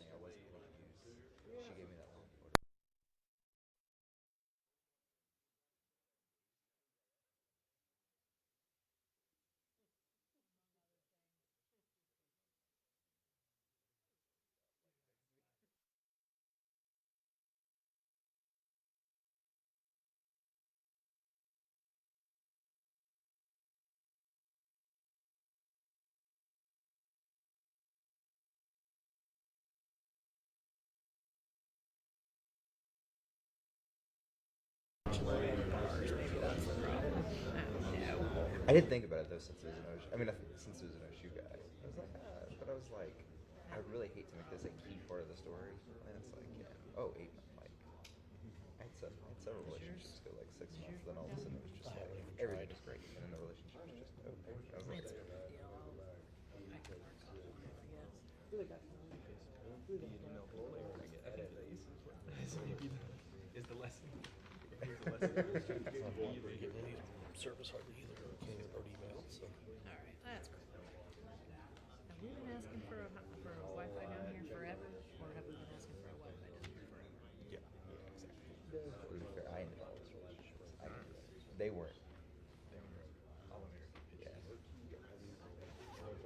funny. I wasn't able to use. She gave me that one. I didn't think about it though, since it was an OSU. I mean, since it was an OSU guy, I was like, but I was like, I would really hate to make this a key part of the story. And it's like, yeah, oh, 8 months. Like, I had several relationships go like 6 months, then all of a sudden it was just like everything was great, and then the relationship was just over. I was like, Is the lesson? Not getting any service hardly either. Or email, so. All right, that's cool. Have we been asking for a Wi-Fi down here forever, or have we been asking for a Wi-Fi down here forever? Yeah, exactly. to be fair, I ended all those relationships. I didn't do that. They weren't. All American Yeah. pitchers.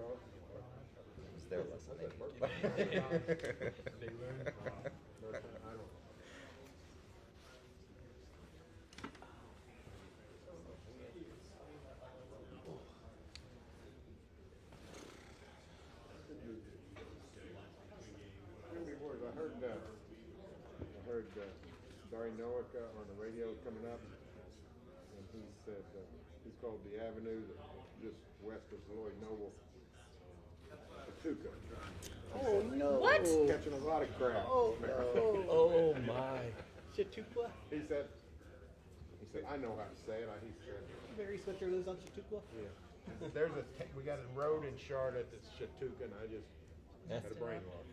It was their lesson. They They learned. I heard Barry Noack on the radio coming up, and he said he's called the avenue that just west of Lloyd Noble, Patuca. Oh no! What? Catching a lot of crap. Oh no! Oh my! Chautauqua? He said, I know how to say it. He said, Barry Switzer lives on Chautauqua? yeah. We got a road in Charlotte that's Chautauqua, and I just had a brainwash.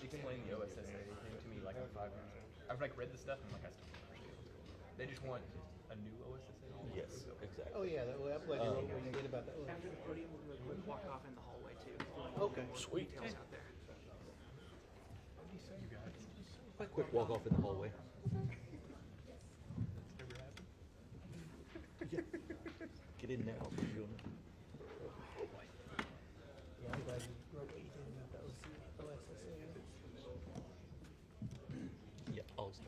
Explain the OSSA thing to me like I'm 5 years old. I've like read the stuff and like I still don't understand. They just want a new OSSA. Yes, exactly. Oh yeah, that I'm glad you wrote what you did about that one. After the podium, we'll do a quick walk off in the hallway too. Okay, sweet. Details out there. You guys. Quick walk off in the hallway. Never happened. Get in now. Yeah, I'm glad you wrote what you did about that OSSA. Yeah, I'll stay.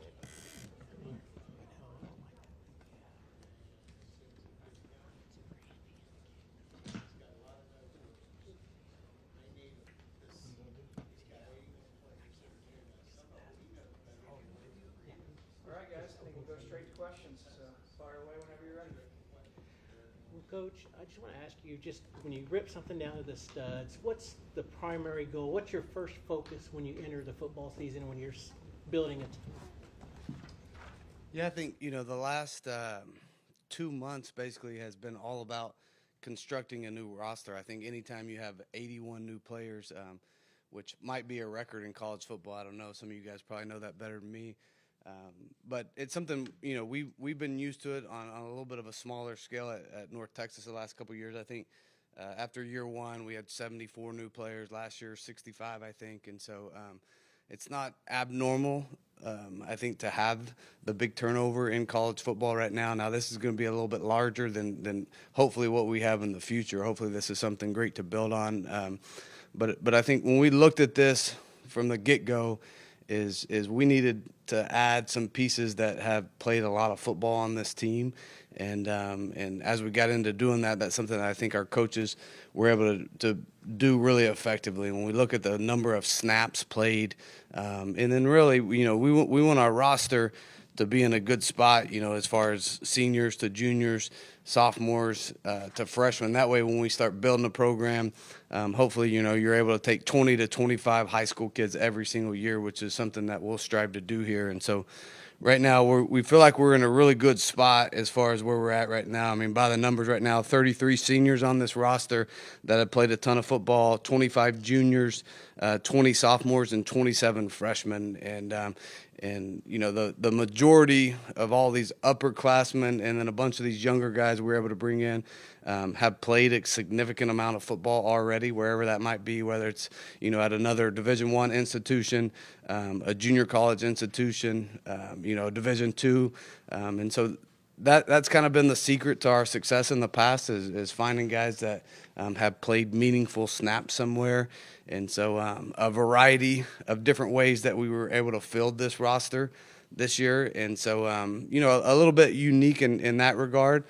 All right, guys, I think we'll go straight to questions. So fire away whenever you're ready. Well, Coach, I just want to ask you, just when you rip something down to the studs, what's the primary goal? What's your first focus when you enter the football season when you're building a team? Yeah, I think, the last 2 months basically has been all about constructing a new roster. I think anytime you have 81 new players, which might be a record in college football, I don't know. Some of you guys probably know that better than me. But it's something, we've been used to it on a little bit of a smaller scale at North Texas the last couple of years. I think after year one, we had 74 new players. Last year, 65, I think. And so it's not abnormal, I think, to have the big turnover in college football right now. Now, this is going to be a little bit larger than hopefully what we have in the future. Hopefully this is something great to build on. But I think when we looked at this from the get-go, is we needed to add some pieces that have played a lot of football on this team, and as we got into doing that, that's something that I think our coaches were able to do really effectively. When we look at the number of snaps played, and then really, we want our roster to be in a good spot, as far as seniors to juniors, sophomores to freshmen. That way, when we start building a program, hopefully, you're able to take 20 to 25 high school kids every single year, which is something that we'll strive to do here. And so right now, we feel like we're in a really good spot as far as where we're at right now. I mean, by the numbers right now, 33 seniors on this roster that have played a ton of football, 25 juniors, 20 sophomores, and 27 freshmen. And you know, the majority of all these upperclassmen and then a bunch of these younger guys we were able to bring in have played a significant amount of football already, wherever that might be, whether it's, you know, at another Division I institution, a junior college institution, you know, Division II, and so that's kind of been the secret to our success in the past is finding guys that have played meaningful snaps somewhere. And so a variety of different ways that we were able to fill this roster this year. And so, you know, a little bit unique in that regard.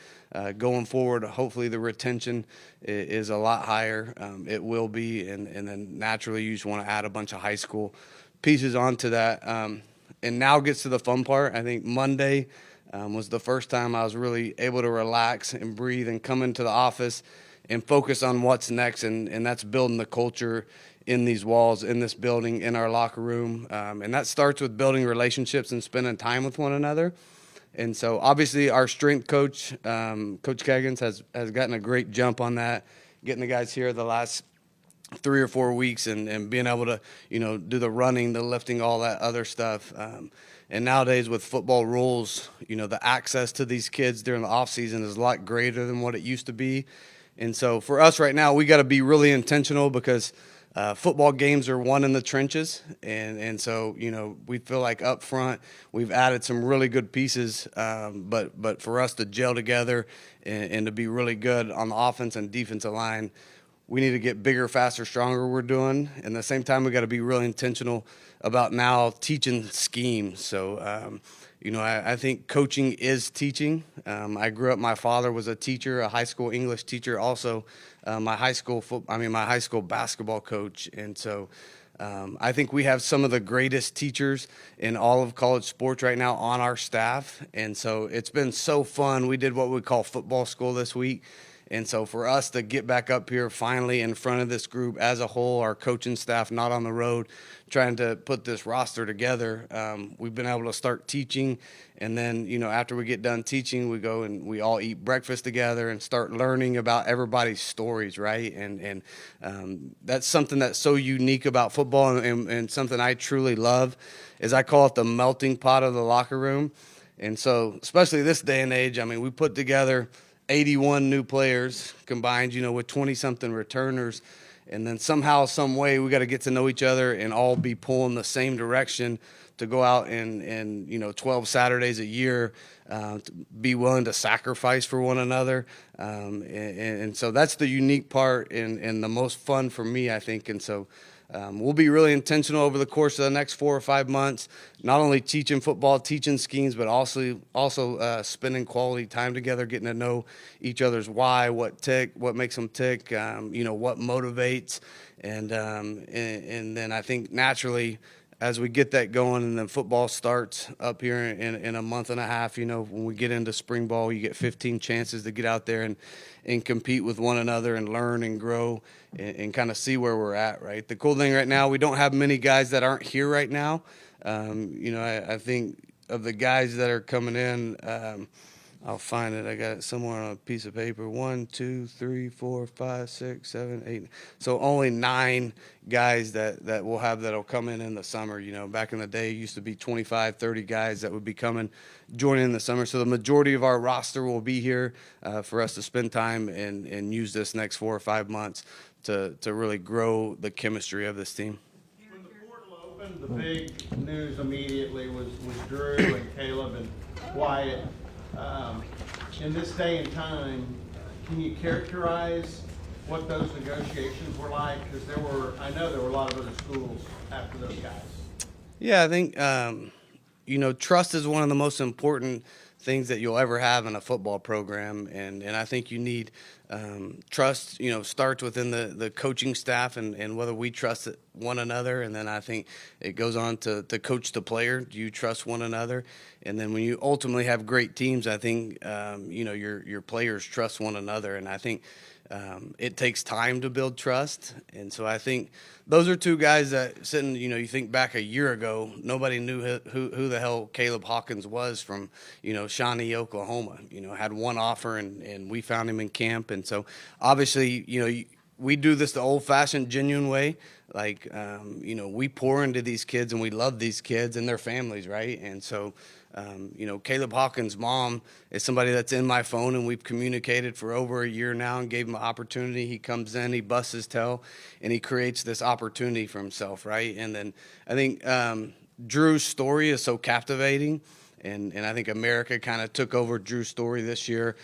Going forward, hopefully the retention is a lot higher. It will be. And then naturally you just want to add a bunch of high school pieces onto that. And now gets to the fun part. I think Monday was the first time I was really able to relax and breathe and come into the office and focus on what's next. And that's building the culture in these walls, in this building, in our locker room. And that starts with building relationships and spending time with one another. And so obviously our strength coach, Coach Kegans, has gotten a great jump on that, getting the guys here the last 3 or 4 weeks and being able to, you know, do the running, the lifting, all that other stuff. And nowadays with football rules, you know, the access to these kids during the off season is a lot greater than what it used to be. And so for us right now, we got to be really intentional because football games are won in the trenches. And so, you know, we feel like up front we've added some really good pieces, but for us to gel together and to be really good on the offense and defensive line, we need to get bigger, faster, stronger we're doing. And at the same time, we got to be really intentional about now teaching schemes. So, you know, I think coaching is teaching. I grew up, my father was a teacher, a high school English teacher, also my high school basketball coach. And so I think we have some of the greatest teachers in all of college sports right now on our staff. And so it's been so fun. We did what we call football school this week. And so for us to get back up here finally in front of this group as a whole, our coaching staff not on the road, trying to put this roster together, we've been able to start teaching. And then, you know, after we get done teaching, we go and we all eat breakfast together and start learning about everybody's stories, right? And that's something that's so unique about football and something I truly love is I call it the melting pot of the locker room. And so especially this day and age, I mean, we put together 81 new players combined, you know, with 20-something returners. And then somehow, some way, we got to get to know each other and all be pulling the same direction to go out and you know, 12 Saturdays a year, to be willing to sacrifice for one another. And so that's the unique part and the most fun for me, I think. And so we'll be really intentional over the course of the next 4 or 5 months, not only teaching football, teaching schemes, but also spending quality time together, getting to know each other's why, what makes them tick, you know, what motivates. And then I think naturally, as we get that going and then football starts up here in a month and a half, you know, when we get into spring ball, you get 15 chances to get out there and compete with one another and learn and grow and kind of see where we're at, right? The cool thing right now, we don't have many guys that aren't here right now. You know, I think of the guys that are coming in, I'll find it. I got it somewhere on a piece of paper. 1, 2, 3, 4, 5, 6, 7, 8. So only 9 guys that we'll have that'll come in the summer. You know, back in the day, it used to be 25, 30 guys that would be joining in the summer. So the majority of our roster will be here for us to spend time and use this next 4 or 5 months to really grow the chemistry of this team. When the portal opened, the big news immediately was Drew and Caleb and Wyatt. In this day and time, can you characterize what those negotiations were like? Because I know there were a lot of other schools after those guys. Yeah, I think, you know, trust is one of the most important things that you'll ever have in a football program. And I think you need trust, you know, starts within the coaching staff and whether we trust one another. And then I think it goes on to coach the player. Do you trust one another? And then when you ultimately have great teams, I think, you know, your players trust one another. And I think it takes time to build trust. And so I think those are 2 guys that sitting, you know, you think back a year ago, nobody knew who the hell Caleb Hawkins was from, you know, Shawnee, Oklahoma. You know, had one offer and we found him in camp. And so obviously, you know, we do this the old-fashioned, genuine way. Like, you know, we pour into these kids and we love these kids and their families, right? And so, you know, Caleb Hawkins' mom is somebody that's in my phone, and we've communicated for over a year now and gave him an opportunity. He comes in, he busts his tail, and he creates this opportunity for himself, right? And then I think Drew's story is so captivating. And I think America kind of took over Drew's story this year.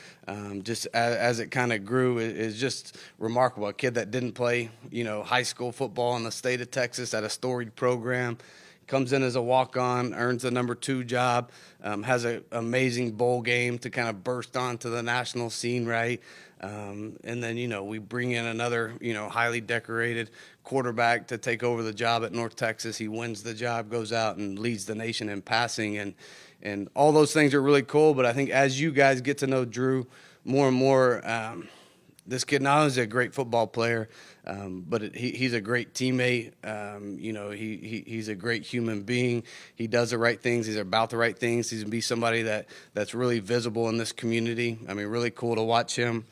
Just as it kind of grew, it's just remarkable. A kid that didn't play, you know, high school football in the state of Texas at a storied program, comes in as a walk-on, earns the number 2 job, has an amazing bowl game to kind of burst onto the national scene, right? And then, you know, we bring in another, you know, highly decorated quarterback to take over the job at North Texas. He wins the job, goes out and leads the nation in passing, and all those things are really cool. But I think as you guys get to know Drew more and more, this kid not only is a great football player, but he's a great teammate. You know, he's a great human being. He does the right things. He's about the right things. He's going to be somebody that's really visible in this community. I mean, really cool to watch him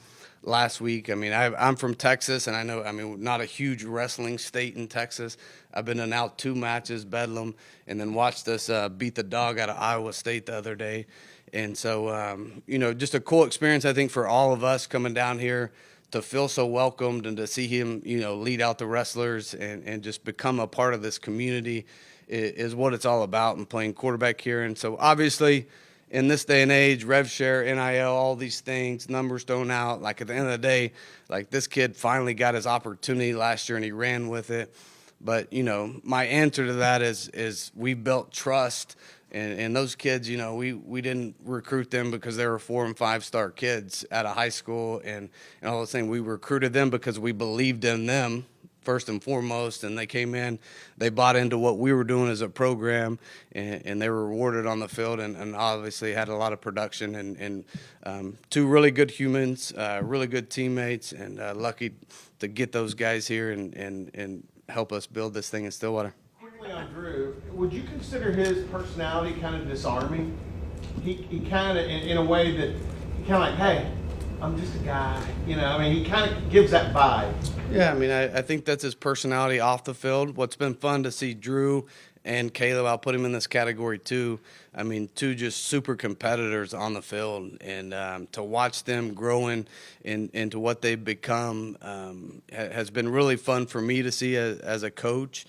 last week. I mean, I'm from Texas, and I know, I mean, not a huge wrestling state in Texas. I've been in out 2 matches, Bedlam, and then watched us beat the dog out of Iowa State the other day. And so, you know, just a cool experience, I think, for all of us coming down here to feel so welcomed and to see him, you know, lead out the wrestlers and just become a part of this community is what it's all about, and playing quarterback here. And so, obviously, in this day and age, rev share, NIL, all these things, numbers thrown out. Like, at the end of the day, like, this kid finally got his opportunity last year and he ran with it. But, you know, my answer to that is we built trust. And those kids, you know, we didn't recruit them because they were 4- and 5-star kids out of high school and all those things. We recruited them because we believed in them first and foremost, and they came in, they bought into what we were doing as a program, and they were rewarded on the field, and obviously had a lot of production, and 2 really good humans, really good teammates, and lucky to get those guys here and help us build this thing in Stillwater. Quickly on Drew, would you consider his personality kind of disarming? He kind of, in a way that, he kind of like, hey, I'm just a guy, you know, I mean, he kind of gives that vibe. Yeah, I mean, I think that's his personality off the field. What's been fun to see Drew and Caleb, I'll put him in this category too. I mean, 2 just super competitors on the field, and to watch them growing into what they've become has been really fun for me to see as a coach.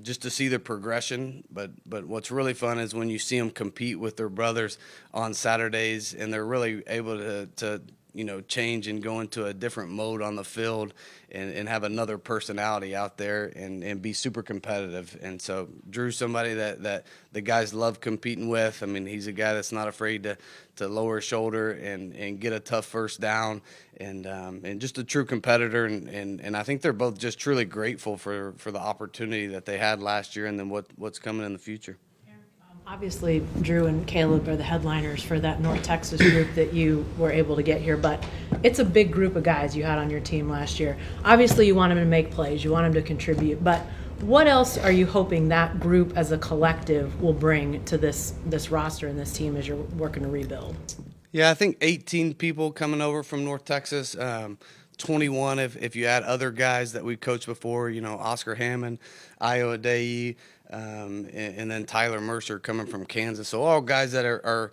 Just to see the progression, but what's really fun is when you see them compete with their brothers on Saturdays, and they're really able to you know, change and go into a different mode on the field and have another personality out there and be super competitive. And so Drew's somebody that the guys love competing with. I mean, he's a guy that's not afraid to lower his shoulder and get a tough first down, and just a true competitor. And I think they're both just truly grateful for the opportunity that they had last year and then what's coming in the future. Obviously, Drew and Caleb are the headliners for that North Texas group that you were able to get here, but it's a big group of guys you had on your team last year. Obviously, you want them to make plays, you want them to contribute, but what else are you hoping that group as a collective will bring to this roster and this team as you're working to rebuild? Yeah, I think 18 people coming over from North Texas, 21 if you add other guys that we coached before, you know, Oscar Hammond, Io Adei, and then Tyler Mercer coming from Kansas. So all guys that are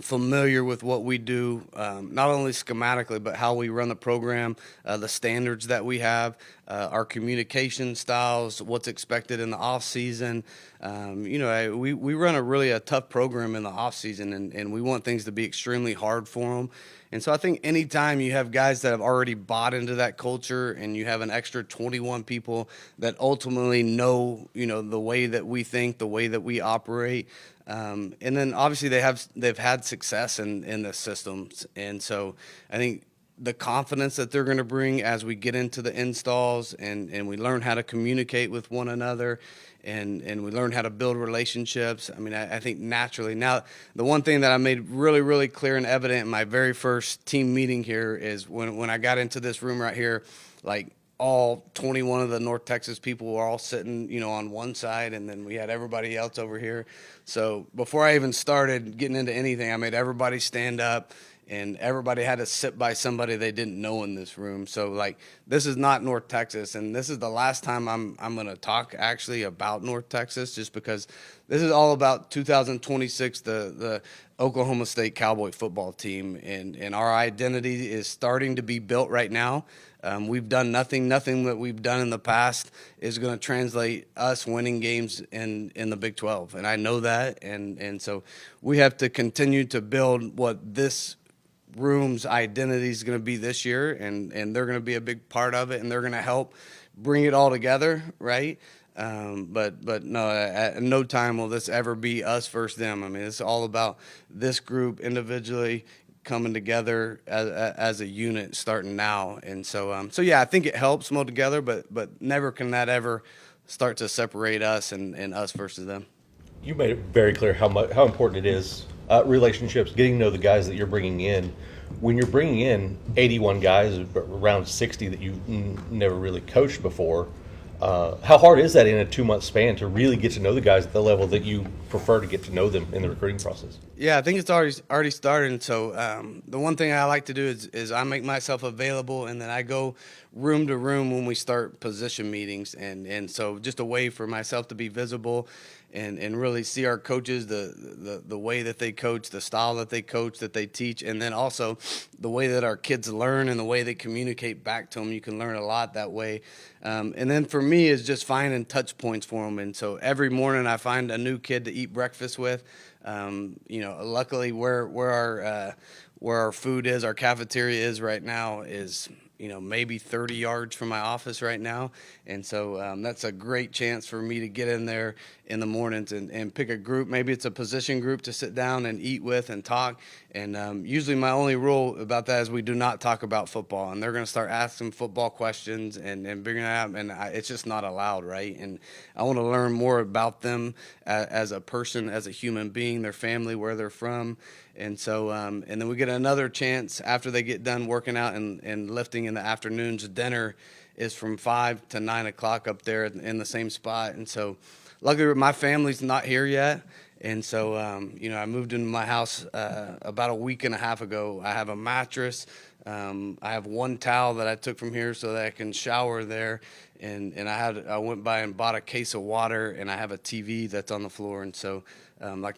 familiar with what we do, not only schematically, but how we run the program, the standards that we have, our communication styles, what's expected in the off season. You know, we run a tough program in the off season, and we want things to be extremely hard for them. And so I think anytime you have guys that have already bought into that culture, and you have an extra 21 people that ultimately know, you know, the way that we think, the way that we operate, and then obviously they've had success in the systems. And so I think the confidence that they're going to bring as we get into the installs and we learn how to communicate with one another, and we learn how to build relationships. I mean, I think naturally. Now, the one thing that I made really, really clear and evident in my very first team meeting here is when I got into this room right here, like all 21 of the North Texas people were all sitting, you know, on one side, and then we had everybody else over here. So before I even started getting into anything, I made everybody stand up and everybody had to sit by somebody they didn't know in this room. So like, this is not North Texas, and this is the last time I'm going to talk actually about North Texas, just because this is all about 2026, the Oklahoma State Cowboy football team, and our identity is starting to be built right now. We've done nothing that we've done in the past is going to translate us winning games in the Big 12. And I know that. And so we have to continue to build what this room's identity is going to be this year. And they're going to be a big part of it, and they're going to help bring it all together, right? But no, at no time will this ever be us versus them. I mean, it's all about this group individually coming together as a unit starting now. And so yeah, I think it helps them all together, but never can that ever start to separate us and us versus them. You made it very clear how important it is, relationships, getting to know the guys that you're bringing in. When you're bringing in 81 guys, around 60 that you've never really coached before, how hard is that in a 2-month span to really get to know the guys at the level that you prefer to get to know them in the recruiting process? Yeah, I think it's already started. And so the one thing I like to do is I make myself available, and then I go room to room when we start position meetings. And so just a way for myself to be visible and really see our coaches, the way that they coach, the style that they coach, that they teach, and then also the way that our kids learn and the way they communicate back to them. You can learn a lot that way. And then for me is just finding touch points for them. And so every morning I find a new kid to eat breakfast with. Luckily where our food is, our cafeteria is right now is, maybe 30 yards from my office right now. And so that's a great chance for me to get in there in the mornings and pick a group. Maybe it's a position group to sit down and eat with and talk. And usually my only rule about that is we do not talk about football. And they're going to start asking football questions and figuring it out. And it's just not allowed, right? And I want to learn more about them as a person, as a human being, their family, where they're from. And so, and then we get another chance after they get done working out and lifting in the afternoons. Dinner is from 5 to 9 o'clock up there in the same spot. And so, luckily, my family's not here yet. And so, I moved into my house about a week and a half ago. I have a mattress. I have one towel that I took from here so that I can shower there. And I went by and bought a case of water, and I have a TV that's on the floor. And so,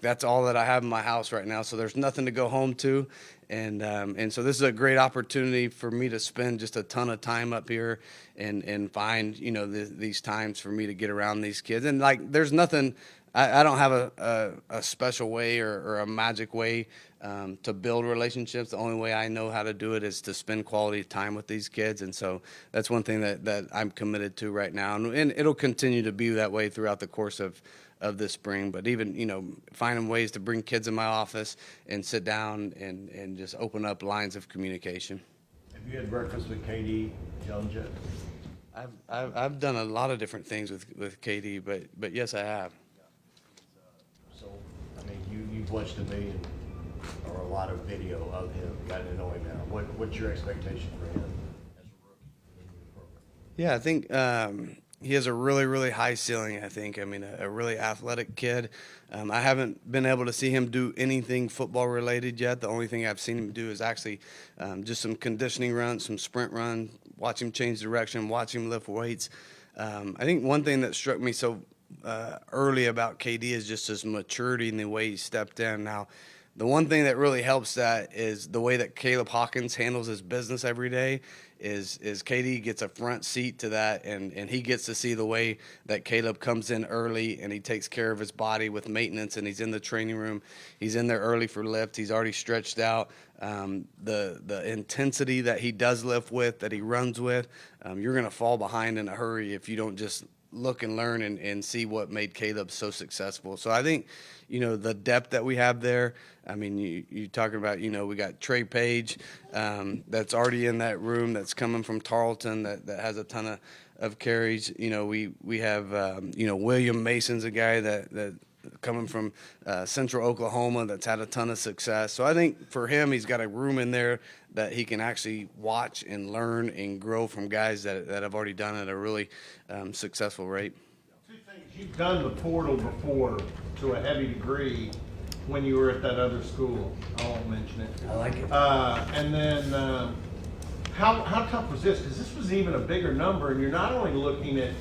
that's all that I have in my house right now. So there's nothing to go home to. And so this is a great opportunity for me to spend just a ton of time up here and find, these times for me to get around these kids. And there's nothing, I don't have a special way or a magic way to build relationships. The only way I know how to do it is to spend quality time with these kids. And so that's one thing that I'm committed to right now. And it'll continue to be that way throughout the course of this spring. But even, finding ways to bring kids in my office and sit down and just open up lines of communication. Have you had breakfast with Katie Jones yet? I've done a lot of different things with Katie, but yes, I have. So, you've watched a million or a lot of video of him, gotten to know him now. What's your expectation for him as a rookie in the program? Yeah, I think he has a really, really high ceiling, I think. A really athletic kid. I haven't been able to see him do anything football related yet. The only thing I've seen him do is actually just some conditioning runs, some sprint runs, watch him change direction, watch him lift weights. I think one thing that struck me so early about KD is just his maturity and the way he stepped in. Now, the one thing that really helps that is the way that Caleb Hawkins handles his business every day is KD gets a front seat to that, and he gets to see the way that Caleb comes in early and he takes care of his body with maintenance, and he's in the training room. He's in there early for lift. He's already stretched out. The intensity that he does lift with, that he runs with, you're going to fall behind in a hurry if you don't just look and learn and see what made Caleb so successful. So I think, the depth that we have there, you talking about, we got Trey Page that's already in that room that's coming from Tarleton that has a ton of carries. We have, William Mason's a guy that coming from Central Oklahoma that's had a ton of success. So I think for him, he's got a room in there that he can actually watch and learn and grow from guys that have already done it at a really successful rate. Two things. You've done the portal before to a heavy degree. when you were at that other school. I won't mention it. I like it. And then, how tough was this? Because this was even a bigger number, and you're not only looking at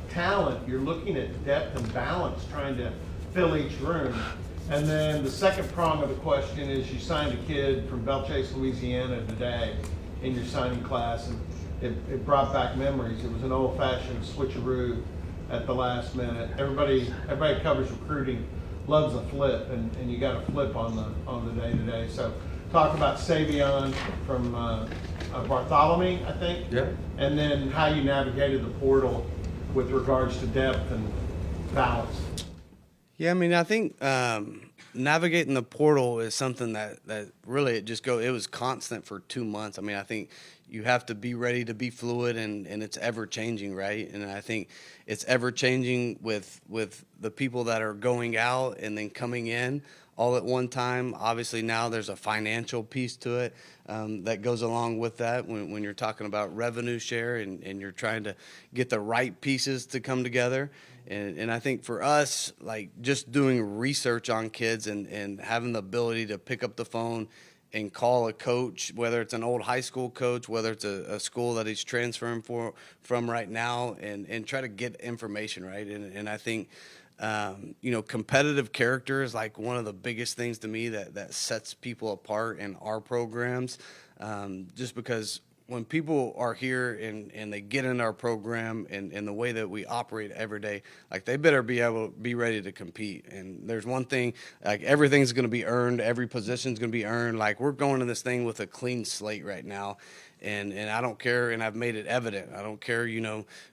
talent, you're looking at depth and balance, trying to fill each room. And then the second prong of the question is you signed a kid from Belchase, Louisiana today in your signing class, and it brought back memories. It was an old-fashioned switcheroo at the last minute. Everybody covers recruiting loves a flip, and you got a flip on the day-to-day. So talk about Savion from Bartholomew, I think. Yeah. And then how you navigated the portal with regards to depth and balance. Yeah, I mean, I think navigating the portal is something that really it was constant for 2 months. I mean, I think you have to be ready to be fluid, and it's ever changing, right? And I think it's ever changing with the people that are going out and then coming in all at one time. Obviously now there's a financial piece to it that goes along with that when you're talking about revenue share and you're trying to get the right pieces to come together. And I think for us, like just doing research on kids and having the ability to pick up the phone and call a coach, whether it's an old high school coach, whether it's a school that he's transferring from right now, and try to get information, right? And I think, competitive character is like one of the biggest things to me that sets people apart in our programs, just because when people are here and they get in our program and the way that we operate every day, like they better be able to be ready to compete. And there's one thing, like everything's going to be earned. Every position's going to be earned. Like we're going to this thing with a clean slate right now. And I don't care, and I've made it evident. I don't care,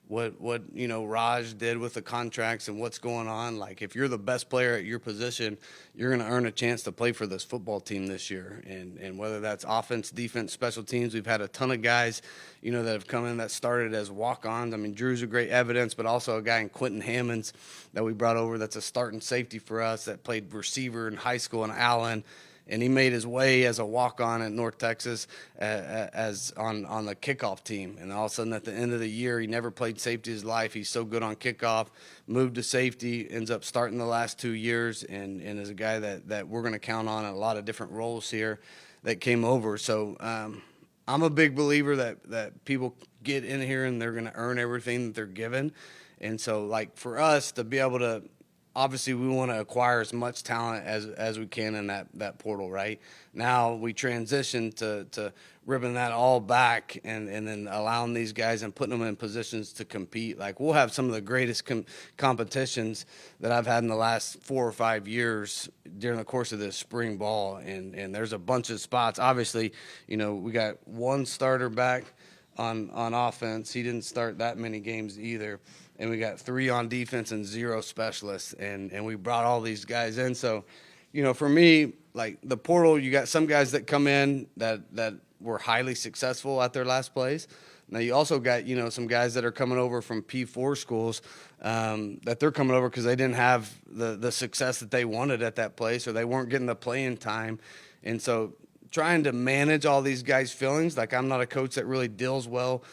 what Raj did with the contracts and what's going on. Like if you're the best player at your position, you're going to earn a chance to play for this football team this year. And whether that's offense, defense, special teams, we've had a ton of guys, that have come in that started as walk-ons. I mean, Drew's a great evidence, but also a guy in Quentin Hammonds that we brought over that's a starting safety for us that played receiver in high school in Allen. And he made his way as a walk-on at North Texas as on the kickoff team. And all of a sudden at the end of the year, he never played safety his life. He's so good on kickoff, moved to safety, ends up starting the last 2 years, and is a guy that we're going to count on in a lot of different roles here that came over. So I'm a big believer that people get in here and they're going to earn everything that they're given. And so, like, for us to be able to – obviously, we want to acquire as much talent as we can in that portal, right? Now we transition to ripping that all back and then allowing these guys and putting them in positions to compete. Like we'll have some of the greatest competitions that I've had in the last 4 or 5 years during the course of this spring ball, and there's a bunch of spots. Obviously, we got one starter back on offense. He didn't start that many games either. And we got 3 on defense and 0 specialists, and we brought all these guys in. So, for me, like the portal, you got some guys that come in that were highly successful at their last place. Now you also got some guys that are coming over from P4 schools that they're coming over because they didn't have the success that they wanted at that place, or they weren't getting the playing time, and so trying to manage all these guys' feelings. Like I'm not a coach that really deals well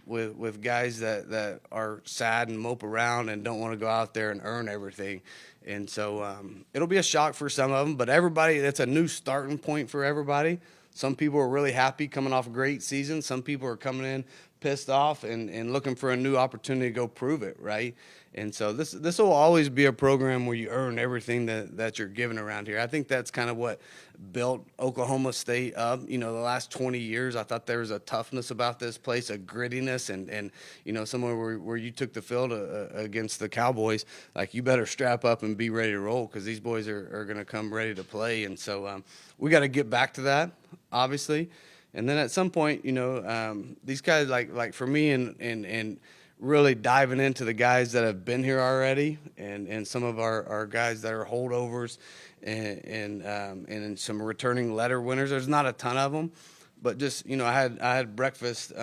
with guys that are sad and mope around and don't want to go out there and earn everything. And so it'll be a shock for some of them, but everybody, that's a new starting point for everybody. Some people are really happy coming off a great season. Some people are coming in pissed off and looking for a new opportunity to go prove it, right? And so this will always be a program where you earn everything that you're given around here. I think that's kind of what built Oklahoma State up. The last 20 years, I thought there was a toughness about this place, a grittiness, and somewhere where you took the field against the Cowboys, like you better strap up and be ready to roll because these boys are going to come ready to play. And so we got to get back to that, obviously. And then at some point, these guys, like for me and really diving into the guys that have been here already and some of our guys that are holdovers and some returning letter winners. There's not a ton of them, but just, I had breakfast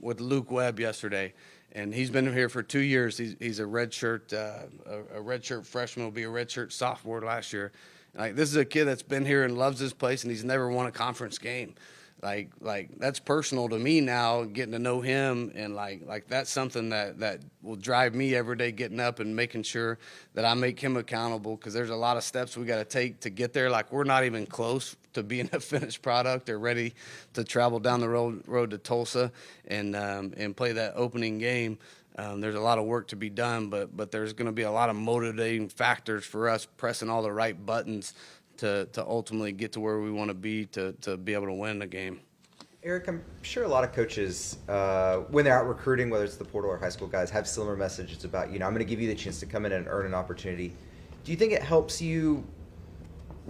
with Luke Webb yesterday, and he's been here for 2 years. He's a redshirt freshman, will be a redshirt sophomore last year. Like, this is a kid that's been here and loves this place, and he's never won a conference game. like that's personal to me now, getting to know him, and like that's something that will drive me every day, getting up and making sure that I make him accountable, because there's a lot of steps we got to take to get there. Like, we're not even close to being a finished product or ready to travel down the road to Tulsa and play that opening game. There's a lot of work to be done, but there's going to be a lot of motivating factors for us pressing all the right buttons to ultimately get to where we want to be to be able to win the game. Eric, I'm sure a lot of coaches, when they're out recruiting, whether it's the portal or high school guys, have similar messages about, I'm going to give you the chance to come in and earn an opportunity. Do you think it helps you?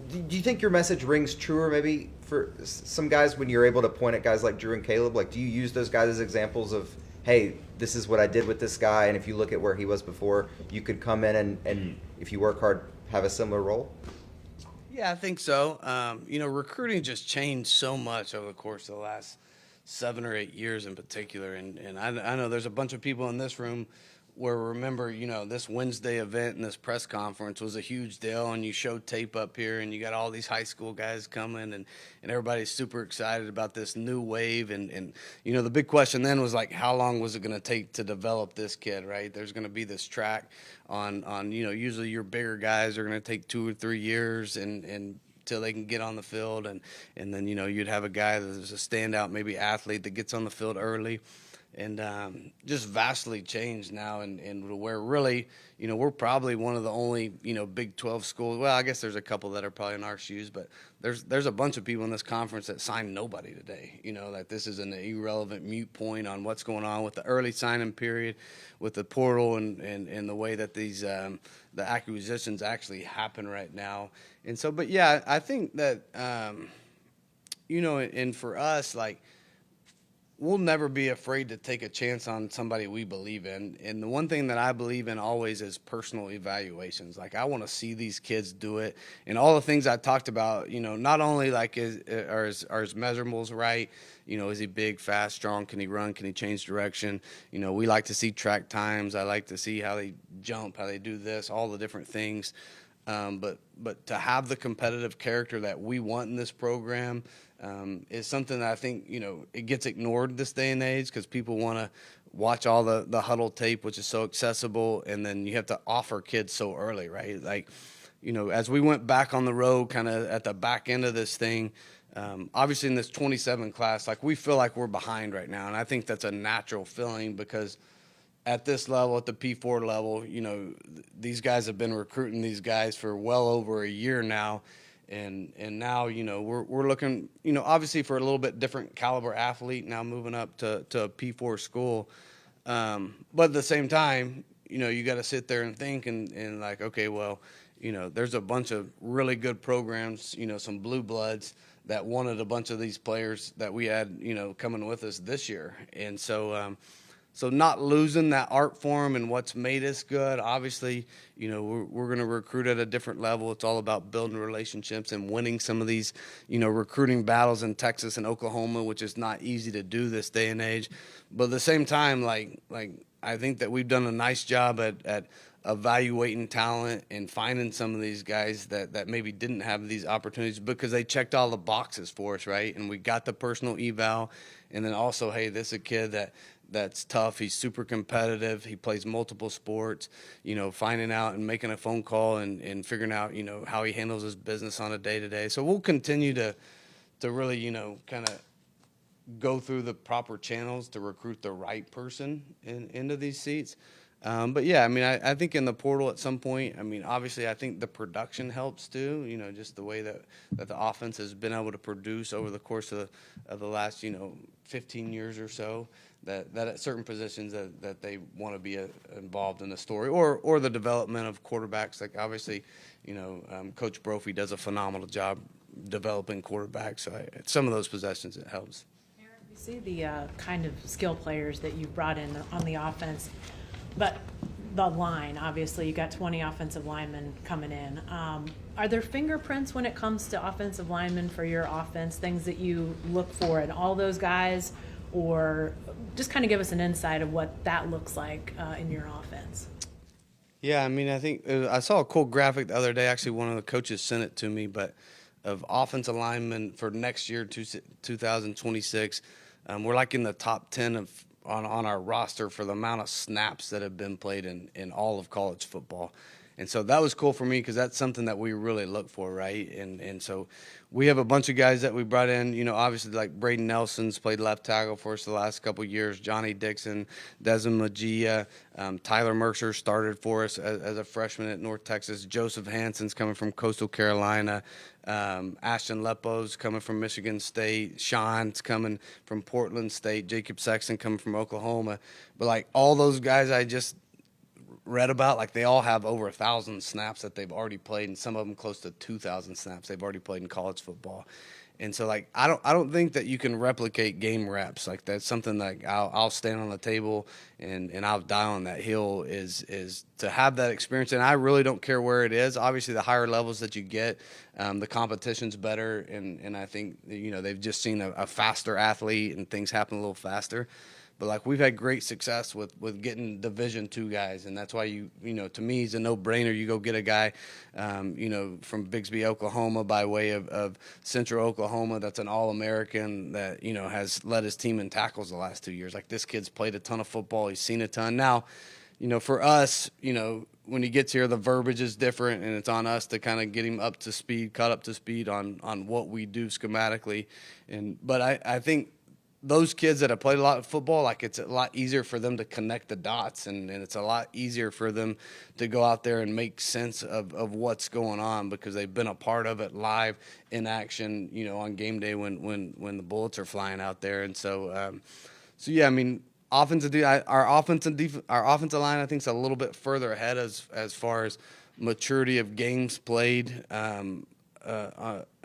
Do you think your message rings truer maybe for some guys when you're able to point at guys like Drew and Caleb? Like, do you use those guys as examples of, hey, this is what I did with this guy, and if you look at where he was before, you could come in and if you work hard, have a similar role? Yeah, I think so. Recruiting just changed so much over the course of the last 7 or 8 years in particular. And I know there's a bunch of people in this room where remember, this Wednesday event and this press conference was a huge deal, and you showed tape up here, and you got all these high school guys coming, and everybody's super excited about this new wave. And the big question then was like, how long was it going to take to develop this kid, right? There's going to be this track on usually your bigger guys are going to take 2 or 3 years and till they can get on the field, and then you'd have a guy that's a standout maybe athlete that gets on the field early. And just vastly changed now, and where really, we're probably one of the only, Big 12 schools. Well, I guess there's a couple that are probably in our shoes, but there's a bunch of people in this conference that signed nobody today. That this is an irrelevant mute point on what's going on with the early signing period, with the portal, and the way that these the acquisitions actually happen right now. And so, but yeah, I think that and for us, like, we'll never be afraid to take a chance on somebody we believe in. And the one thing that I believe in always is personal evaluations. Like, I want to see these kids do it. And all the things I talked about, not only like are his measurables right? Is he big, fast, strong? Can he run? Can he change direction? We like to see track times. I like to see how they jump, how they do this, all the different things. But to have the competitive character that we want in this program is something that I think, it gets ignored this day and age, because people want to watch all the huddle tape, which is so accessible, and then you have to offer kids so early, right? Like, as we went back on the road kind of at the back end of this thing, obviously in this 27 class, like, we feel like we're behind right now, and I think that's a natural feeling, because at this level, at the P4 level, these guys have been recruiting these guys for well over a year now. And now, we're looking, obviously for a little bit different caliber athlete now moving up to a P4 school. But at the same time, you got to sit there and think and like, okay, well, there's a bunch of really good programs, some blue bloods that wanted a bunch of these players that we had, coming with us this year. And so, so not losing that art form and what's made us good. Obviously, we're going to recruit at a different level. It's all about building relationships and winning some of these, recruiting battles in Texas and Oklahoma, which is not easy to do this day and age. But at the same time, like I think that we've done a nice job at evaluating talent and finding some of these guys that maybe didn't have these opportunities because they checked all the boxes for us, right? And we got the personal eval, and then also, hey, this is a kid that's tough. He's super competitive. He plays multiple sports, finding out and making a phone call and figuring out, how he handles his business on a day-to-day. So we'll continue to really, kind of go through the proper channels to recruit the right person into these seats. But yeah, I think in the portal at some point, obviously I think the production helps too, just the way that the offense has been able to produce over the course of the last, 15 years or so, that at certain positions that they want to be involved in the story or the development of quarterbacks. Like obviously, Coach Brophy does a phenomenal job developing quarterbacks. So at some of those possessions, it helps. Eric, we see the kind of skill players that you've brought in on the offense. But the line, obviously, you got 20 offensive linemen coming in. Are there fingerprints when it comes to offensive linemen for your offense, things that you look for in all those guys? Or just kind of give us an insight of what that looks like in your offense. Yeah, I think I saw a cool graphic the other day. Actually, one of the coaches sent it to me, but of offensive linemen for next year, 2026. We're like in the top 10 on our roster for the amount of snaps that have been played in all of college football. And so that was cool for me because that's something that we really look for, right? And so we have a bunch of guys that we brought in, you know, obviously like Braden Nelson's played left tackle for us the last couple of years, Johnny Dixon, Desmond Magia, Tyler Mercer started for us as a freshman at North Texas, Joseph Hanson's coming from Coastal Carolina, Ashton Lepo's coming from Michigan State, Sean's coming from Portland State, Jacob Sexton coming from Oklahoma. But like all those guys I just read about, like they all have over 1,000 snaps that they've already played, and some of them close to 2,000 snaps they've already played in college football. And so like I don't think that you can replicate game reps. Like that's something like I'll stand on the table and I'll die on that hill is to have that experience. And I really don't care where it is. Obviously the higher levels that you get, the competition's better, and I think, you know, they've just seen a faster athlete and things happen a little faster. But like we've had great success with getting Division II guys, and that's why you know, to me he's a no-brainer. You go get a guy, you know, from Bixby, Oklahoma, by way of Central Oklahoma, that's an All-American that, you know, has led his team in tackles the last 2 years. Like this kid's played a ton of football. He's seen a ton. Now, you know, for us, you know, when he gets here, the verbiage is different, and it's on us to kind of get him up to speed, caught up to speed on what we do schematically. But I think those kids that have played a lot of football, like it's a lot easier for them to connect the dots, and it's a lot easier for them to go out there and make sense of what's going on because they've been a part of it live in action, you know, on game day when the bullets are flying out there. And so yeah, I mean, our offensive line I think is a little bit further ahead as far as maturity of games played.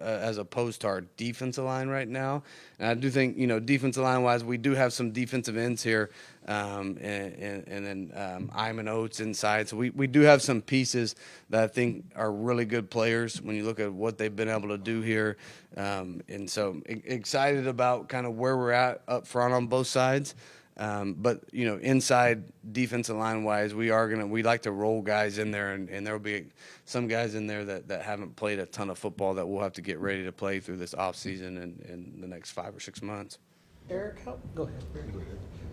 As opposed to our defensive line right now. And I do think, you know, defensive line-wise, we do have some defensive ends here, and then Iman Oates inside. So we do have some pieces that I think are really good players when you look at what they've been able to do here. And so excited about kind of where we're at up front on both sides. But, you know, inside defensive line-wise, we like to roll guys in there, and there will be some guys in there that haven't played a ton of football that we'll have to get ready to play through this offseason in the next 5 or 6 months. Eric, go ahead.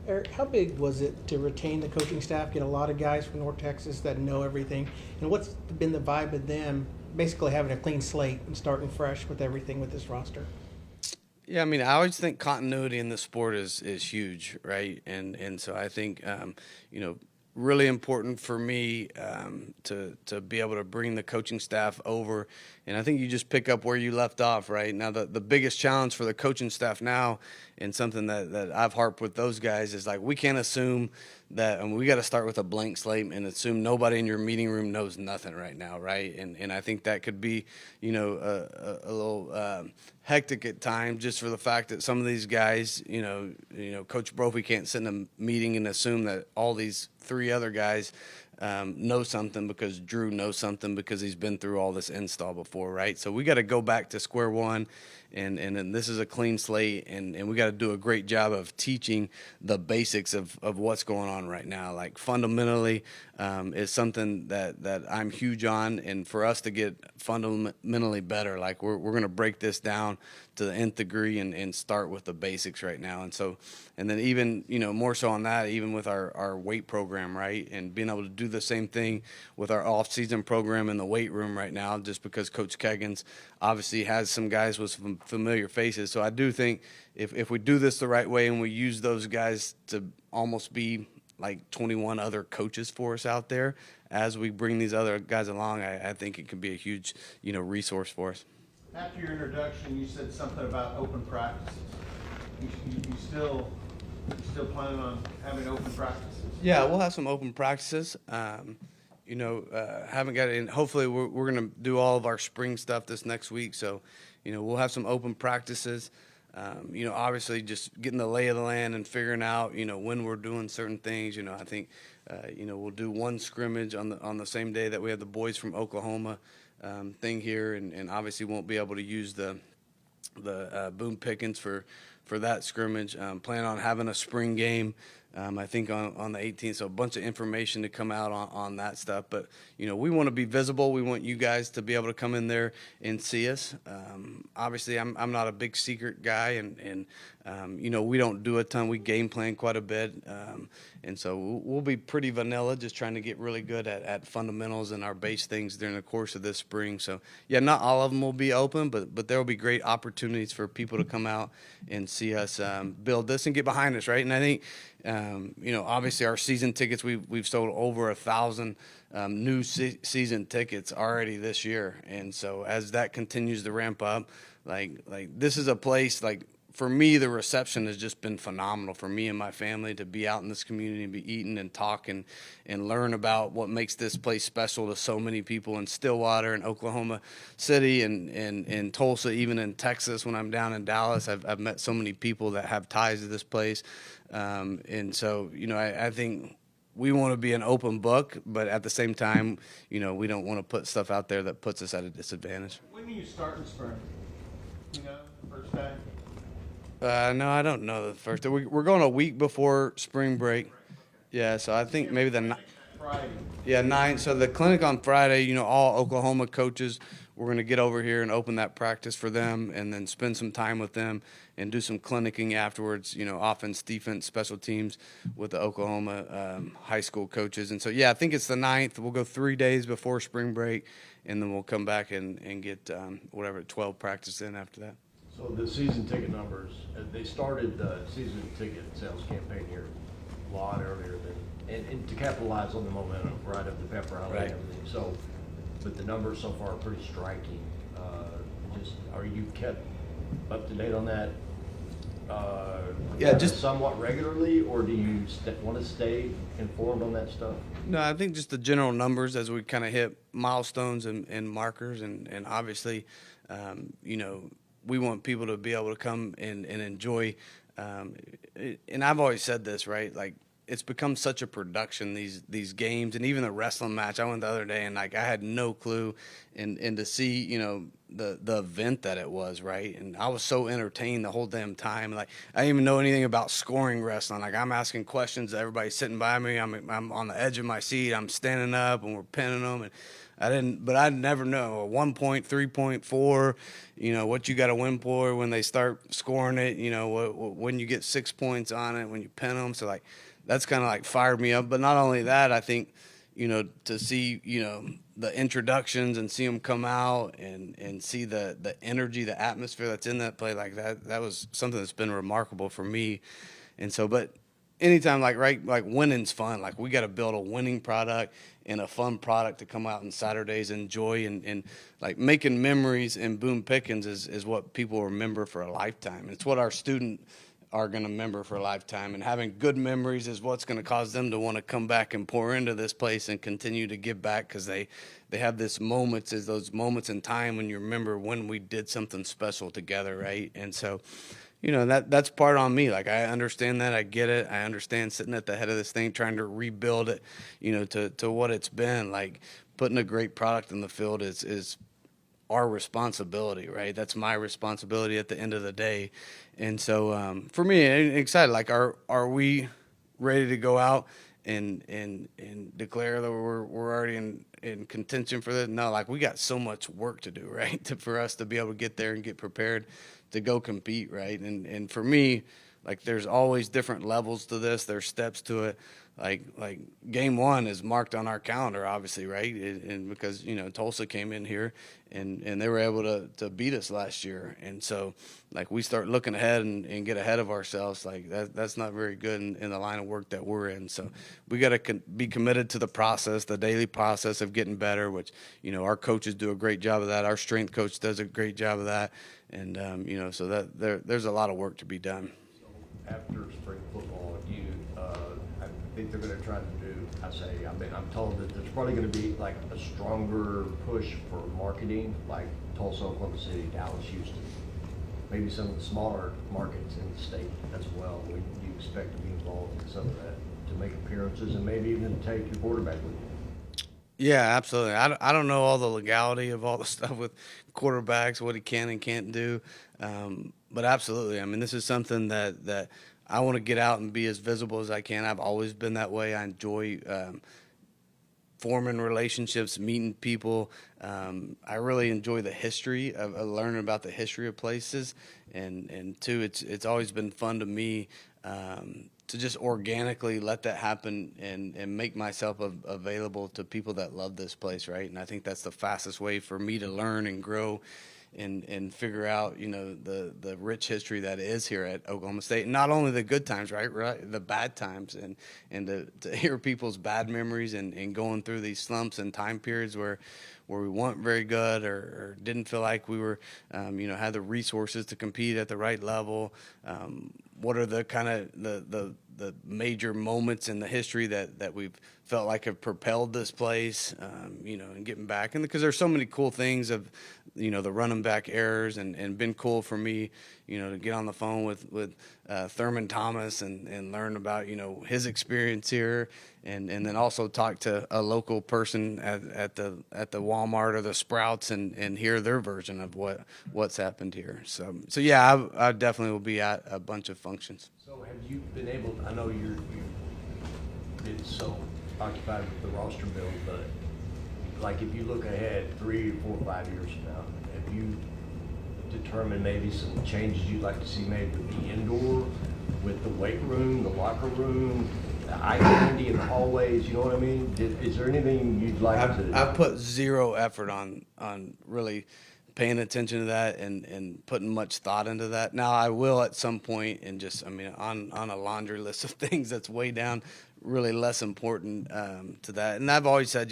Eric, how big was it to retain the coaching staff, get a lot of guys from North Texas that know everything, and what's been the vibe of them basically having a clean slate and starting fresh with everything with this roster? Yeah, I mean, I always think continuity in the sport is huge, right? And so I think, you know, really important for me to be able to bring the coaching staff over. And I think you just pick up where you left off, right? Now, the biggest challenge for the coaching staff now, and something that I've harped with those guys, is like we can't assume that, and we got to start with a blank slate and assume nobody in your meeting room knows nothing right now, right? And I think that could be, you know, a little hectic at times, just for the fact that some of these guys, you know, Coach Brophy can't sit in a meeting and assume that all these 3 other guys know something because Drew knows something because he's been through all this install before, right? So we got to go back to square one, and this is a clean slate, and we got to do a great job of teaching the basics of what's going on right now. Like fundamentally is something that I'm huge on, and for us to get fundamentally better, like we're going to break this down to the nth degree and start with the basics right now. And then even, you know, more so on that, even with our weight program, right? And being able to do the same thing with our off-season program in the weight room right now, just because Coach Keggins obviously has some guys with some familiar faces. So I do think if we do this the right way and we use those guys to almost be like 21 other coaches for us out there as we bring these other guys along, I think it could be a huge, you know, resource for us. After your introduction, you said something about open practices. You still planning on having open practices? Yeah, we'll have some open practices. You know, haven't got it in. Hopefully, we're going to do all of our spring stuff this next week. So, you know, we'll have some open practices. You know, obviously, just getting the lay of the land and figuring out, you know, when we're doing certain things. You know, I think, you know, we'll do one scrimmage on the same day that we have the boys from Oklahoma thing here, and obviously won't be able to use the Boone Pickens for for that scrimmage. Plan on having a spring game. I think on the 18th, so a bunch of information to come out on that stuff. But, you know, we want to be visible. We want you guys to be able to come in there and see us. Obviously, I'm not a big secret guy, and you know, we don't do a ton. We game plan quite a bit. And so we'll be pretty vanilla, just trying to get really good at fundamentals and our base things during the course of this spring. So, yeah, not all of them will be open, but there will be great opportunities for people to come out and see us build this and get behind us, right? And I think, you know, obviously our season tickets, we've sold over 1,000 new season tickets already this year. And so as that continues to ramp up, like this is a place, like, for me, the reception has just been phenomenal for me and my family to be out in this community and be eating and talking and learn about what makes this place special to so many people in Stillwater and Oklahoma City and Tulsa, even in Texas. When I'm down in Dallas, I've met so many people that have ties to this place. And so, you know, I think we want to be an open book, but at the same time, you know, we don't want to put stuff out there that puts us at a disadvantage. When do you start in spring? You know, first day? No, I don't know the first day. We're going a week before spring break. Yeah, so I think maybe Friday. Yeah, 9. So the clinic on Friday, you know, all Oklahoma coaches, we're going to get over here and open that practice for them and then spend some time with them and do some clinicking afterwards, you know, offense, defense, special teams with the Oklahoma high school coaches. And so, yeah, I think it's the 9th. We'll go 3 days before spring break, and then we'll come back and get 12 practice in after that. So the season ticket numbers, they started the season ticket sales campaign here a lot earlier than, and to capitalize on the momentum right of the pep rally and everything. So, but the numbers so far are pretty striking. Just, are you kept up to date on that? Just somewhat regularly, or do you want to stay informed on that stuff? No, I think just the general numbers as we kind of hit milestones and markers, and obviously, you know, we want people to be able to come and enjoy. And I've always said this, right? Like, it's become such a production, these games, and even the wrestling match. I went the other day, and like I had no clue, and to see, you know, the event that it was, right? And I was so entertained the whole damn time. Like, I didn't even know anything about scoring wrestling. Like, I'm asking questions to everybody sitting by me. I'm on the edge of my seat. I'm standing up, and we're pinning them, and I'd never know a 1 point, 3 point, 4, you know, what you got to win for when they start scoring it, you know, when you get 6 points on it, when you pin them. So, like, that's kind of like fired me up. But not only that, I think, you know, to see, you know, the introductions and see them come out and see the energy, the atmosphere that's in that play, like that was something that's been remarkable for me. And so, but anytime, like winning's fun. Like, we got to build a winning product and a fun product to come out on Saturdays and enjoy, and like making memories in Boone Pickens is what people remember for a lifetime. It's what our student are going to remember for a lifetime, and having good memories is what's going to cause them to want to come back and pour into this place and continue to give back, because they have those moments in time when you remember when we did something special together, right? And so, you know, that's part on me. Like, I understand that. I get it. I understand sitting at the head of this thing, trying to rebuild it, you know, to what it's been. Like, putting a great product in the field is our responsibility, right? That's my responsibility at the end of the day. And so, for me, I'm excited. Like, are we ready to go out and declare that we're already in contention for this? No, like, we got so much work to do, right? For us to be able to get there and get prepared to go compete, right? And for me, like, there's always different levels to this. There's steps to it. Like game 1 is marked on our calendar, obviously, right? And because, you know, Tulsa came in here and they were able to beat us last year. And so, like, we start looking ahead and get ahead of ourselves. Like, that's not very good in the line of work that we're in. So we got to be committed to the process, the daily process of getting better, which, you know, our coaches do a great job of that. Our strength coach does a great job of that. And, you know, so that there's a lot of work to be done. After spring football, I think they're going to try to do, I'm told that there's probably going to be like a stronger push for marketing, like Tulsa, Oklahoma City, Dallas, Houston, maybe some of the smaller markets in the state as well. Do you expect to be involved in some of that, to make appearances and maybe even take your quarterback with you? Yeah, absolutely. I don't know all the legality of all the stuff with quarterbacks, what he can and can't do. But absolutely. I mean, this is something that I want to get out and be as visible as I can. I've always been that way. I enjoy forming relationships, meeting people. I really enjoy the history of learning about the history of places, and two, it's always been fun to me to just organically let that happen and make myself available to people that love this place, right? And I think that's the fastest way for me to learn and grow and figure out, the rich history that is here at Oklahoma State. And not only the good times, right? The bad times, and to hear people's bad memories and going through these slumps and time periods where we weren't very good or didn't feel like we were, had the resources to compete at the right level. What are the kind of the major moments in the history that we've felt like have propelled this place, and getting back. And because there's so many cool things of, the running back errors and been cool for me, to get on the phone with Thurman Thomas and learn about, his experience here and then also talk to a local person at the Walmart or the Sprouts and hear their version of what's happened here. So yeah, I definitely will be at a bunch of functions. So have you been able, I know you've been so occupied with the roster build, but like if you look ahead 3, 4, 5 years from now, have you determined maybe some changes you'd like to see made with the indoor, with the weight room, the locker room, the eye candy in the hallways, you know what I mean? Is there anything you'd like to? I've put zero effort on really paying attention to that and putting much thought into that. Now I will at some point, and just, on a laundry list of things that's way down, really less important to that. And I've always said,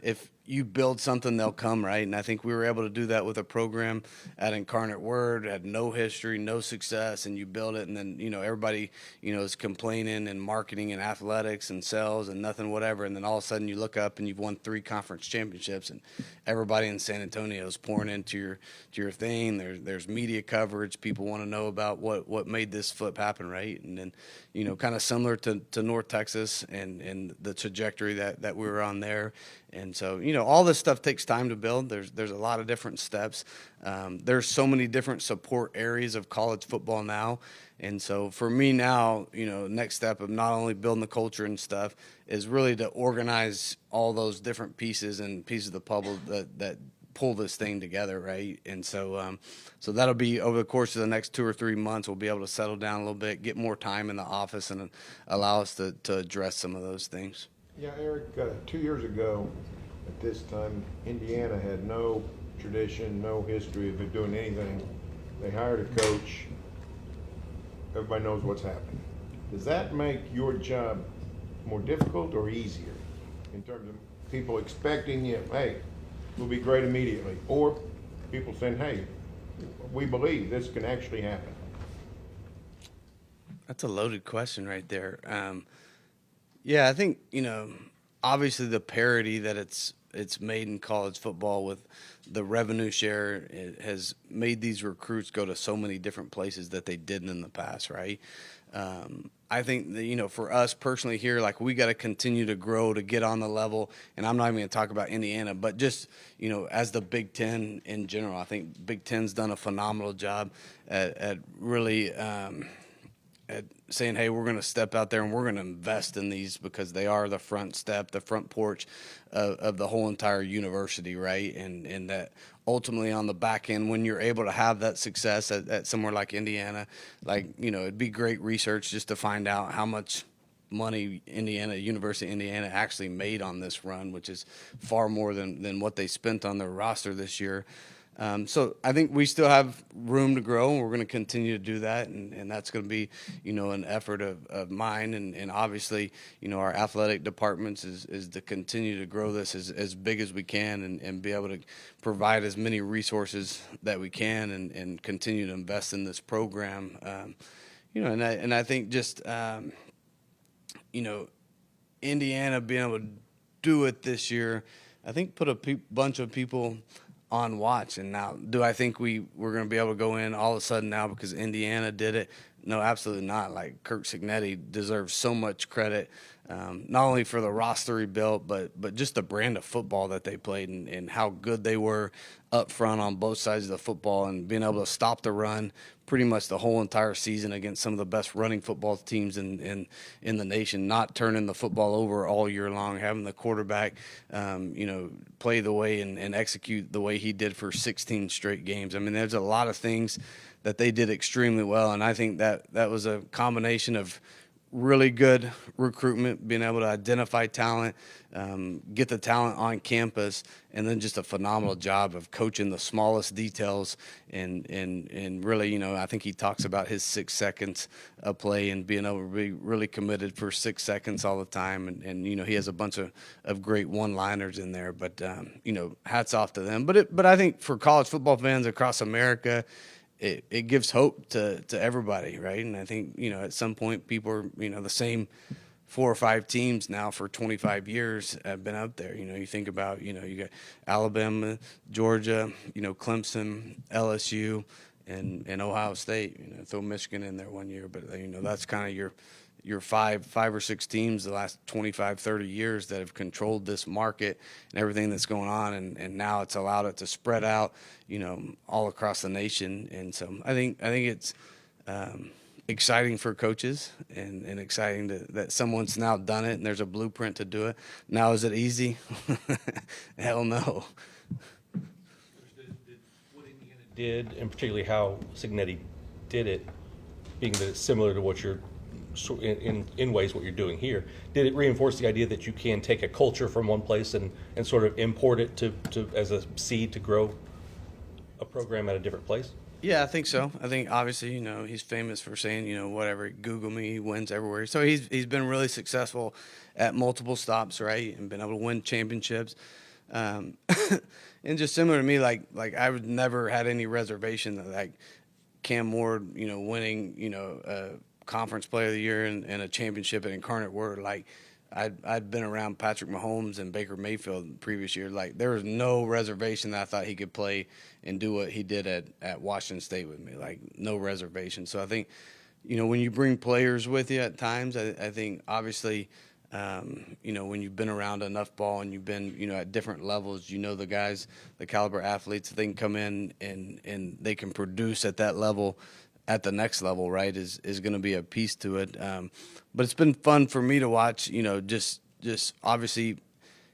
if you build something, they'll come, right? And I think we were able to do that with a program at Incarnate Word, had no history, no success, and you build it, and then, everybody, is complaining and marketing and athletics and sales and nothing, whatever, and then all of a sudden you look up and you've won 3 conference championships, and everybody in San Antonio is pouring into your thing. There's media coverage. People want to know about what made this flip happen, right? And then, kind of similar to North Texas and the trajectory that we were on there. And so, all this stuff takes time to build. There's a lot of different steps. There's so many different support areas of college football now. And so for me now, next step of not only building the culture and stuff is really to organize all those different pieces and pieces of the puzzle that pull this thing together, right? And so so that'll be over the course of the next 2 or 3 months. We'll be able to settle down a little bit, get more time in the office, and allow us to address some of those things. Yeah, Eric, 2 years ago at this time, Indiana had no tradition, no history of it doing anything. They hired a coach. Everybody knows what's happened. Does that make your job more difficult or easier in terms of people expecting you, hey, we'll be great immediately, or people saying, hey, we believe this can actually happen? That's a loaded question right there. Yeah, I think, obviously the parity that it's made in college football with the revenue share, it has made these recruits go to so many different places that they didn't in the past, right? I think that, for us personally here, like, we got to continue to grow to get on the level. And I'm not even going to talk about Indiana, but just, as the Big Ten in general, I think Big Ten's done a phenomenal job at really at saying, hey, we're going to step out there and we're going to invest in these because they are the front step, the front porch of the whole entire university, right? And that ultimately on the back end, when you're able to have that success at somewhere like Indiana, like, it'd be great research just to find out how much money University of Indiana actually made on this run, which is far more than what they spent on their roster this year. So I think we still have room to grow, and we're going to continue to do that, and that's going to be, an effort of mine, and obviously, our athletic departments is to continue to grow this as big as we can and be able to provide as many resources that we can and continue to invest in this program. And I think just, Indiana being able to do it this year, I think put a bunch of people on watch. And now, do I think we're going to be able to go in all of a sudden now because Indiana did it? no, absolutely not. Like Kirk Signetti deserves so much credit, not only for the roster he built, but just the brand of football that they played and how good they were up front on both sides of the football and being able to stop the run pretty much the whole entire season against some of the best running football teams in the nation, not turning the football over all year long, having the quarterback, play the way and execute the way he did for 16 straight games. I mean, there's a lot of things that they did extremely well, and I think that was a combination of really good recruitment, being able to identify talent, get the talent on campus, and then just a phenomenal job of coaching the smallest details and really, I think he talks about his 6 seconds of play and being able to be really committed for 6 seconds all the time. And he has a bunch of great one-liners in there, but, hats off to them. But I think for college football fans across America, it gives hope to everybody, right? And I think, at some point people are, the same 4 or 5 teams now for 25 years have been up there. You think about, you got Alabama, Georgia, Clemson, LSU, and Ohio State. Throw Michigan in there one year, but, that's kind of your 5 or 6 teams the last 25, 30 years that have controlled this market and everything that's going on. And now it's allowed it to spread out, all across the nation. And so I think it's exciting for coaches and exciting that someone's now done it and there's a blueprint to do it. Now, is it easy? Hell no. What Indiana did, and particularly how Signetti did it, being that it's similar to what you're in ways what you're doing here, did it reinforce the idea that you can take a culture from one place and sort of import it to as a seed to grow a program at a different place? Yeah, I think so. I think obviously, he's famous for saying, whatever, Google me, he wins everywhere. So he's been really successful at multiple stops, right, and been able to win championships. And just similar to me, like I've never had any reservation that like Cam Ward, winning, Conference Player of the Year and a championship at Incarnate Word. Like I'd been around Patrick Mahomes and Baker Mayfield the previous year. Like there was no reservation that I thought he could play and do what he did at Washington State with me. Like no reservation. So I think, when you bring players with you at times, I think obviously, when you've been around enough ball and you've been, at different levels, the guys, the caliber athletes, they can come in and they can produce at that level. At the next level, right, is going to be a piece to it. But it's been fun for me to watch, just obviously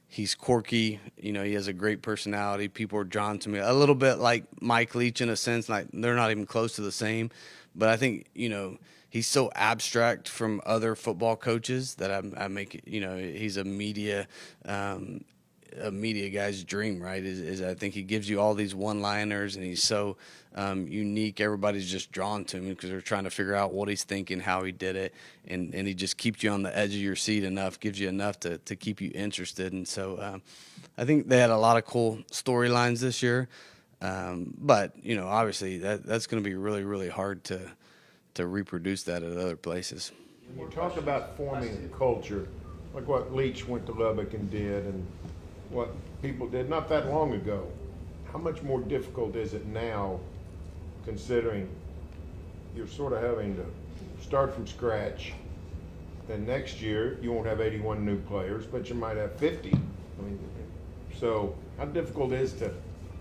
he's quirky, he has a great personality. People are drawn to me a little bit like Mike Leach in a sense, like they're not even close to the same. But I think, he's so abstract from other football coaches that I make, he's a media guy's dream, right? Is I think he gives you all these one-liners and he's so unique. Everybody's just drawn to him because they're trying to figure out what he's thinking, how he did it, and he just keeps you on the edge of your seat enough, gives you enough to keep you interested. And so I think they had a lot of cool storylines this year, but obviously that's going to be really, really hard to reproduce that at other places. When you talk about forming a culture, like what Leach went to Lubbock and did, and what people did not that long ago, how much more difficult is it now, considering you're sort of having to start from scratch, and next year you won't have 81 new players, but you might have 50. So how difficult is it to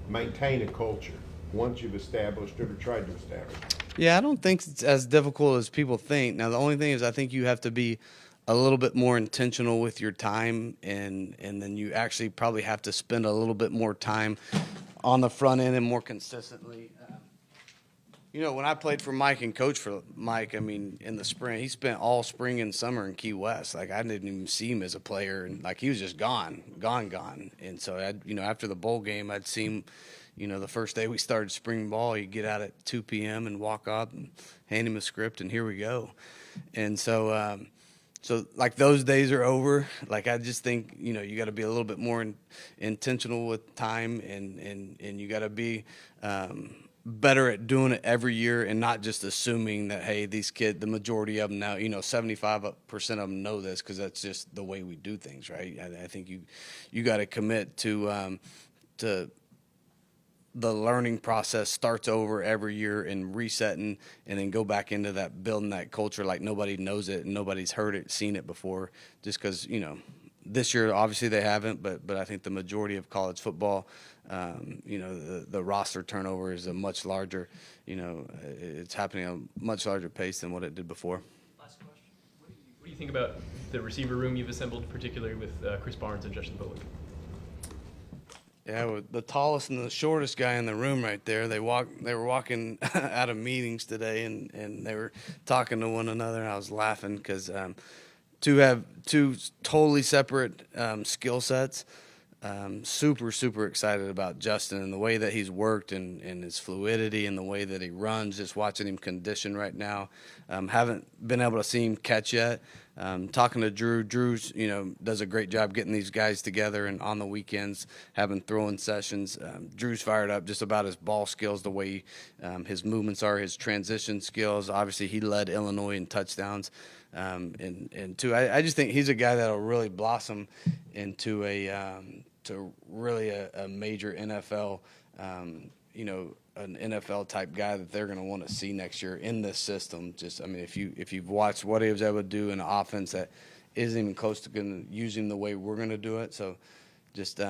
maintain a culture once you've established it or tried to establish it? Yeah, I don't think it's as difficult as people think. Now, the only thing is I think you have to be a little bit more intentional with your time, and then you actually probably have to spend a little bit more time on the front end and more consistently. When I played for Mike and coached for Mike, in the spring, he spent all spring and summer in Key West. Like, I didn't even see him as a player, and like he was just gone. And so after the bowl game, I'd see him. The first day we started spring ball, he'd get out at 2 p.m. and walk up and hand him a script, and here we go. And so, like those days are over. Like I just think you got to be a little bit more intentional with time, and you got to be better at doing it every year, and not just assuming that hey, these kids, the majority of them now, 75% of them know this because that's just the way we do things, right? I think you got to commit to the learning process starts over every year and resetting, and then go back into that building that culture like nobody knows it and nobody's heard it, seen it before. Just because this year obviously they haven't, but I think the majority of college football, the roster turnover is a much larger. It's happening at a much larger pace than what it did before. Last question. What do you think about the receiver room you've assembled, particularly with Chris Barnes and Justin Bullock? Yeah, with the tallest and the shortest guy in the room right there. They were walking out of meetings today, and they were talking to one another. And I was laughing because to have two totally separate skill sets. Super excited about Justin and the way that he's worked and his fluidity and the way that he runs. Just watching him condition right now. Haven't been able to see him catch yet. Talking to Drew. Drew's does a great job getting these guys together and on the weekends having throwing sessions. Drew's fired up just about his ball skills, the way his movements are, his transition skills. Obviously, he led Illinois in touchdowns. And two, I just think he's a guy that'll really blossom into to really a major NFL, an NFL type guy that they're going to want to see next year in this system. If you've watched what he was able to do in an offense that isn't even close to using the way we're going to do it, so just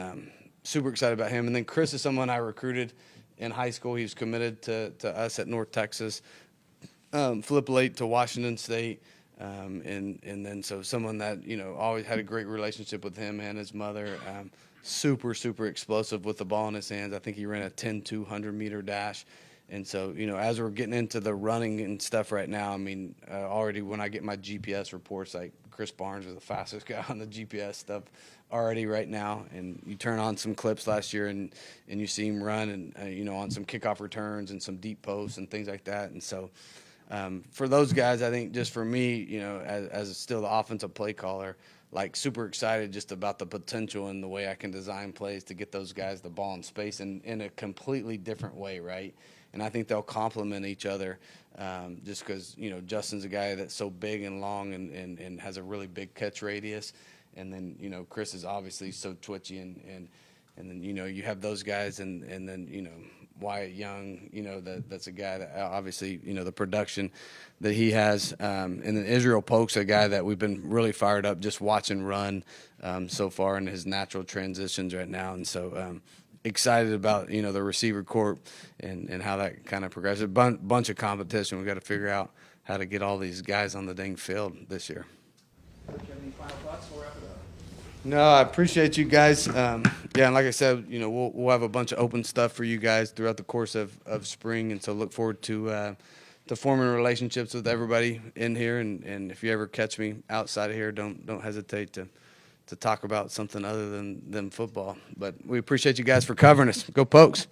super excited about him. And then Chris is someone I recruited in high school. He was committed to us at North Texas, flipped late to Washington State. And then so someone that always had a great relationship with him and his mother. Super explosive with the ball in his hands. I think he ran a 10-2 100-meter dash. And so as we're getting into the running and stuff right now, already when I get my GPS reports, like Chris Barnes was the fastest guy on the GPS stuff already right now. And you turn on some clips last year and you see him run and on some kickoff returns and some deep posts and things like that. And so. For those guys, I think just for me, as still the offensive play caller, like super excited just about the potential and the way I can design plays to get those guys the ball in space in a completely different way, right? And I think they'll complement each other just because, Justin's a guy that's so big and long and has a really big catch radius. And then, Chris is obviously so twitchy and then, you have those guys and then, Wyatt Young, that's a guy that obviously, the production that he has. And then Israel Polk's a guy that we've been really fired up just watching run so far in his natural transitions right now. And so excited about, the receiver corps and how that kind of progresses. Bunch of competition. We've got to figure out how to get all these guys on the dang field this year. Do you have any final thoughts? We'll wrap it up. No, I appreciate you guys. And like I said, we'll have a bunch of open stuff for you guys throughout the course of spring, and so look forward to forming relationships with everybody in here. And if you ever catch me outside of here, don't hesitate to talk about something other than football. But we appreciate you guys for covering us. Go Pokes!